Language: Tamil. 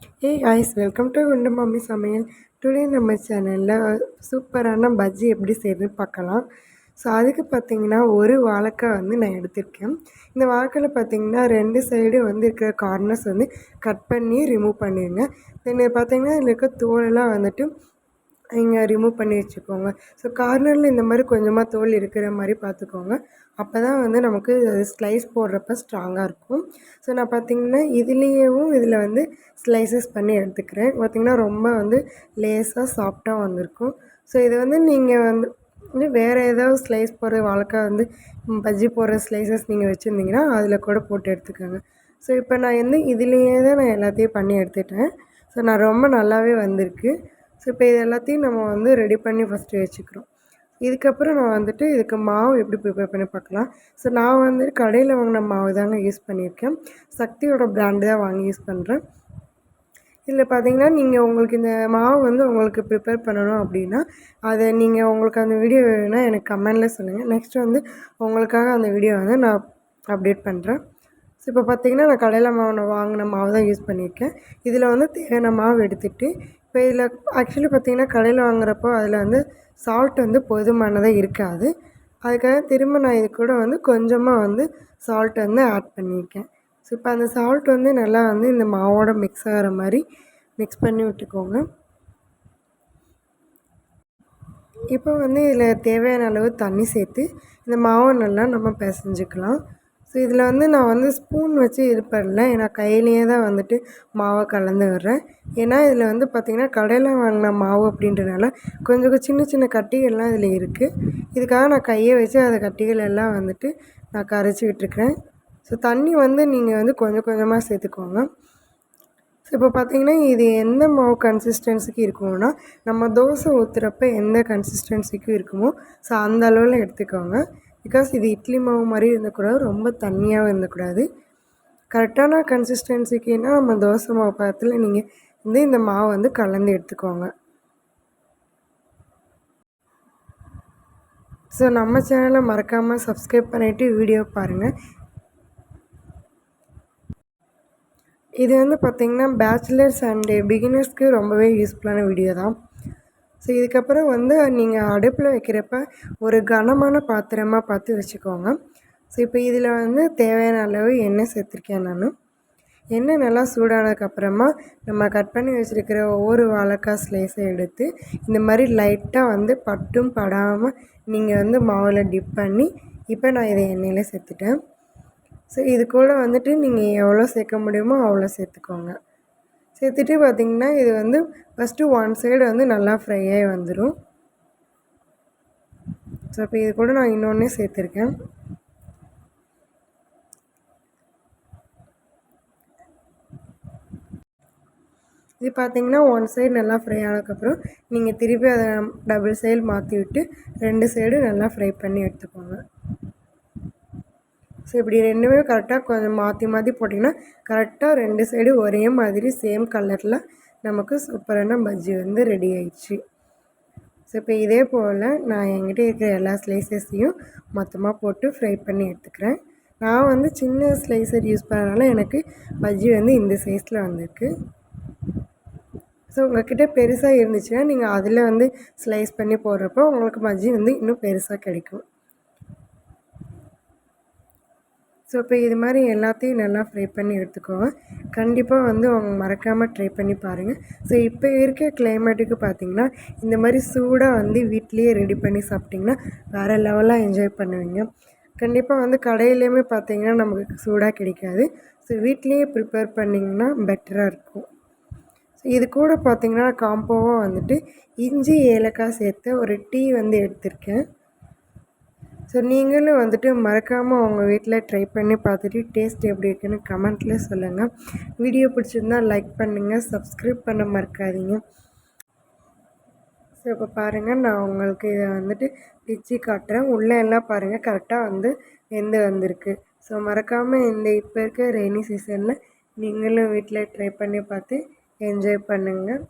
ஹே காய்ஸ், வெல்கம் டு குண்டு மம்மி சமையல். டுடே நம்ம சேனலில் சூப்பரான பஜ்ஜி எப்படி செய்யறதுன்னு பார்க்கலாம். ஸோ அதுக்கு பார்த்தீங்கன்னா ஒரு வாழைக்காய் வந்து நான் எடுத்திருக்கேன். இந்த வாழைக்காயில் பார்த்தீங்கன்னா 2 சைடு வந்து இருக்கிற கார்னர்ஸ் வந்து கட் பண்ணி ரிமூவ் பண்ணிடுங்க. தென் பார்த்தீங்கன்னா இதில் இருக்க தோலெல்லாம் வந்துட்டு இங்கே ரிமூவ் பண்ணி வச்சுக்கோங்க. ஸோ கார்னரில் இந்த மாதிரி கொஞ்சமாக தோல் இருக்கிற மாதிரி பார்த்துக்கோங்க. அப்போ தான் வந்து நமக்கு ஸ்லைஸ் போடுறப்ப ஸ்ட்ராங்காக இருக்கும். ஸோ நான் பார்த்திங்கன்னா இதுலேயும் இதில் வந்து ஸ்லைசஸ் பண்ணி எடுத்துக்கிறேன். பார்த்திங்கன்னா ரொம்ப வந்து லேஸாக சாஃப்டாக வந்திருக்கும். ஸோ இது வந்து நீங்கள் வந்து வேறு ஏதாவது ஸ்லைஸ் போடுற வாழைக்காய் வந்து பஜ்ஜி போடுற ஸ்லைசஸ் நீங்கள் வச்சுருந்தீங்கன்னா அதில் கூட போட்டு எடுத்துக்கோங்க. ஸோ இப்போ நான் வந்து இதுலேயே தான் நான் எல்லாத்தையும் பண்ணி எடுத்துட்டேன். ஸோ நான் ரொம்ப நல்லாவே வந்திருக்கு. ஸோ இப்போ இது எல்லாத்தையும் நம்ம வந்து ரெடி பண்ணி ஃபஸ்ட்டு வச்சுக்கிறோம். இதுக்கப்புறம் நான் வந்துட்டு இதுக்கு மாவு எப்படி ப்ரிப்பேர் பண்ணி பார்க்கலாம். ஸோ நான் வந்து கடையில் வாங்கின மாவு தாங்க யூஸ் பண்ணியிருக்கேன். சக்தியோட பிராண்டு தான் வாங்கி யூஸ் பண்ணுறேன். இதில் பார்த்தீங்கன்னா நீங்கள் உங்களுக்கு இந்த மாவு வந்து உங்களுக்கு ப்ரிப்பேர் பண்ணணும் அப்படின்னா அதை நீங்கள் உங்களுக்கு அந்த வீடியோ வேணும்னா எனக்கு கமெண்டில் சொல்லுங்கள். நெக்ஸ்ட்டு வந்து உங்களுக்காக அந்த வீடியோ வந்து நான் அப்டேட் பண்ணுறேன். ஸோ இப்போ பார்த்தீங்கன்னா நான் கடையில் வாங்கின மாவு தான் யூஸ் பண்ணியிருக்கேன். இதில் வந்து தேவையான மாவு எடுத்துகிட்டு இப்போ இதில் ஆக்சுவலி பார்த்திங்கன்னா கடையில் வாங்குறப்போ அதில் வந்து சால்ட் வந்து போதுமானதாக இருக்காது. அதுக்காக திரும்ப நான் இது கூட வந்து கொஞ்சமாக வந்து சால்ட் வந்து ஆட் பண்ணியிருக்கேன். ஸோ இப்போ அந்த சால்ட் வந்து நல்லா வந்து இந்த மாவோட மிக்ஸ் ஆகிற மாதிரி மிக்ஸ் பண்ணி விட்டுக்கோங்க. இப்போ வந்து இதில் தேவையான அளவு தண்ணி சேர்த்து இந்த மாவை நல்லா நம்ம பிசைஞ்சிக்கலாம். ஸோ இதில் வந்து நான் வந்து ஸ்பூன் வச்சு இது பண்ணல, ஏன்னா கையிலேயே தான் வந்துட்டு மாவை கலந்து விடுறேன். ஏன்னா இதில் வந்து பார்த்திங்கன்னா கடையில் வாங்கின மாவு அப்படின்றனால கொஞ்சம் சின்ன சின்ன கட்டிகள்லாம் இதில் இருக்குது. இதுக்காக நான் கையை வச்சு அந்த கட்டிகள் எல்லாம் வந்துட்டு நான் கரைச்சி விட்டுருக்கேன். ஸோ தண்ணி வந்து நீங்கள் வந்து கொஞ்சம் கொஞ்சமாக சேர்த்துக்கோங்க. ஸோ இப்போ பார்த்திங்கன்னா இது எந்த மாவு கன்சிஸ்டன்சிக்கு இருக்கும்னா நம்ம தோசை ஊற்றுறப்ப எந்த கன்சிஸ்டன்சிக்கு இருக்குமோ ஸோ அந்த அளவில் எடுத்துக்கோங்க. பிகாஸ் இது இட்லி மாவு மாதிரி இருந்தக்கூடாது, ரொம்ப தண்ணியாகவும் இருந்தக்கூடாது. கரெக்டான கன்சிஸ்டன்சிக்குன்னா நம்ம தோசை மாவு பதத்தில் நீங்கள் வந்து இந்த மாவு வந்து கலந்து எடுத்துக்கோங்க. ஸோ நம்ம சேனலை மறக்காமல் சப்ஸ்கிரைப் பண்ணிவிட்டு வீடியோ பாருங்கள். இது வந்து பார்த்திங்கன்னா பேச்சுலர்ஸ் அண்டு பிகினர்ஸ்க்கு ரொம்பவே யூஸ்ஃபுல்லான வீடியோ தான். ஸோ இதுக்கப்புறம் வந்து நீங்கள் அடுப்பில் வைக்கிறப்ப ஒரு கனமான பாத்திரமாக பார்த்து வச்சுக்கோங்க. ஸோ இப்போ இதில் வந்து தேவையான அளவு எண்ணெய் சேர்த்துருக்கேன் நான். எண்ணெய் நல்லா சூடானதுக்கப்புறமா நம்ம கட் பண்ணி வச்சுருக்கிற ஒவ்வொரு வாழைக்காய் ஸ்லைஸை எடுத்து இந்த மாதிரி லைட்டாக வந்து பட்டும் படாமல் நீங்கள் வந்து மாவில் டிப் பண்ணி இப்போ நான் இதை எண்ணெயில் சேர்த்துட்டேன். ஸோ இது கூட வந்துட்டு நீங்கள் எவ்வளோ சேர்க்க முடியுமோ அவ்வளோ சேர்த்துக்கோங்க. சேர்த்துட்டு பார்த்திங்கன்னா இது வந்து ஃபஸ்ட்டு ஒன் சைடு வந்து நல்லா ஃப்ரை ஆகி வந்துடும். ஸோ இப்போ இது கூட நான் இன்னொன்றே சேர்த்துருக்கேன். இது பார்த்திங்கன்னா ஒன் சைடு நல்லா ஃப்ரை ஆனதுக்கப்புறம் நீங்கள் திருப்பி அதை டபுள் சைடு மாற்றி விட்டு 2 சைடு நல்லா ஃப்ரை பண்ணி எடுத்துக்கோங்க. ஸோ இப்படி ரெண்டுமே கரெக்டாக கொஞ்சம் மாற்றி மாற்றி போட்டிங்கன்னா கரெக்டாக 2 சைடு ஒரே மாதிரி சேம் கலரில் நமக்கு சூப்பரான பஜ்ஜி வந்து ரெடி ஆயிடுச்சு. ஸோ இப்போ இதே போல் நான் என்கிட்ட இருக்கிற எல்லா ஸ்லைசஸையும் மொத்தமாக போட்டு ஃப்ரை பண்ணி எடுத்துக்கிறேன். நான் வந்து சின்ன ஸ்லைசர் யூஸ் பண்ணனால எனக்கு பஜ்ஜி வந்து இந்த சைஸில் வந்திருக்கு. ஸோ உங்கள்கிட்ட பெருசாக இருந்துச்சுன்னா நீங்கள் அதில் வந்து ஸ்லைஸ் பண்ணி போடுறப்போ உங்களுக்கு பஜ்ஜி வந்து இன்னும் பெருசாக கிடைக்கும். ஸோ இப்போ இது மாதிரி எல்லாத்தையும் நல்லா ஃப்ரை பண்ணி எடுத்துக்கோங்க. கண்டிப்பாக வந்து அவங்க மறக்காமல் ட்ரை பண்ணி பாருங்கள். ஸோ இப்போ இருக்க கிளைமேட்டுக்கு பார்த்திங்கன்னா இந்த மாதிரி சூடாக வந்து வீட்லேயே ரெடி பண்ணி சாப்பிட்டிங்கன்னா வேறு லெவலாக என்ஜாய் பண்ணுவீங்க. கண்டிப்பாக வந்து கடையிலையுமே பார்த்திங்கன்னா நமக்கு சூடாக கிடைக்காது. ஸோ வீட்லேயே ப்ரிப்பேர் பண்ணிங்கன்னா பெட்டராக இருக்கும். ஸோ இது கூட பார்த்திங்கன்னா காம்போவாக வந்துட்டு இஞ்சி ஏலக்காய் சேர்த்து ஒரு டீ வந்து எடுத்திருக்கேன். ஸோ நீங்களும் வந்துட்டு மறக்காமல் உங்கள் வீட்டில் ட்ரை பண்ணி பார்த்துட்டு டேஸ்ட் எப்படி இருக்குன்னு கமெண்ட்டில் சொல்லுங்கள். வீடியோ பிடிச்சிருந்தால் லைக் பண்ணுங்கள், சப்ஸ்கிரைப் பண்ண மறக்காதீங்க. ஸோ இப்போ பாருங்கள், நான் உங்களுக்கு இதை வந்துட்டு பிச்சு காட்டுறேன். உள்ளே எல்லாம் பாருங்கள் கரெக்டாக வந்து வெந்து வந்திருக்கு. ஸோ மறக்காமல் இந்த இப்போ இருக்க ரெய்னி சீசனில் நீங்களும் வீட்டில் ட்ரை பண்ணி பார்த்து என்ஜாய் பண்ணுங்கள்.